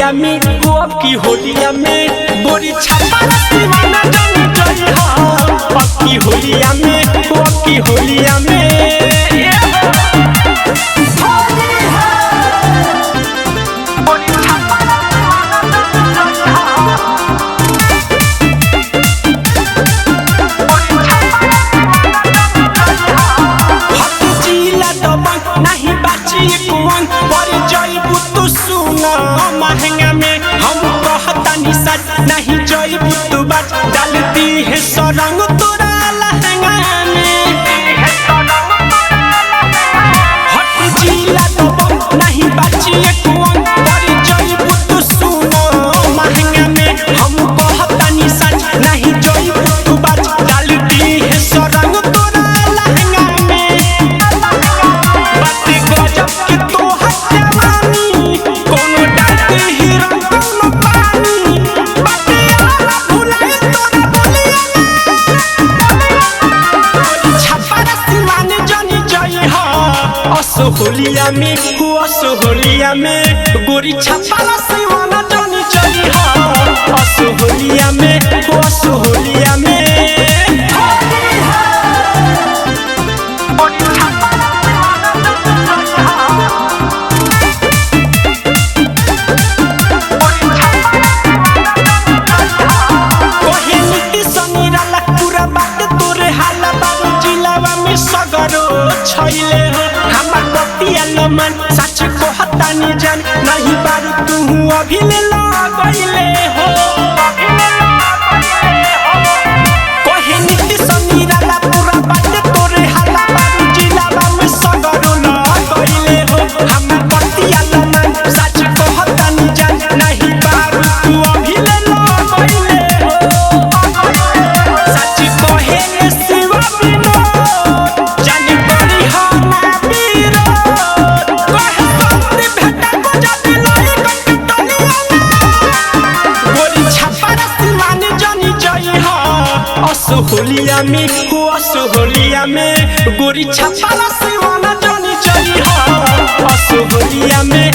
होलिया में हो अब की होलिया में गोरी छापा दीवाना जानी जई हो अब की होलिया में हो अब की होलिया में महंगा में हम कहतानी सच नहीं जइबू तू बात डालती है सरंग तोरा लहंगा में हट जिला दबंग नहीं बाची कुआं पर जइबू तू सुनो महंगा में हम कहतानी सच नहीं जइबू तू बात डालती है सरंग तोरा लहंगा में बात गजब के तो हत्यावानी कोनो डालती ही रंग कोनो पानी बात यारा भुलाई तोरा बोलिया छापा दीवाने जानी जई हो असोहलिया में हो असोहलिया में गोरी छापा दीवाना जानी जई हो असोहलिया में हो असोहलिया में छैले हो हमर बतिया लमन सच कहतानी जान नहीं बारू तू अभी ले लगइले हो कहे नीति समीरा ला पूरा बात तोरे हाला बारू जिलावा में सगरो लगइले हो हमर बतिया लमन सच कहतानी जान नहीं बारू तू अभी ले लगइले हो सच कहे रे शिवा बिनो असोहलिया में हो असोहलिया में गोरी छापा दीवाना जानी जई हो असोहलिया में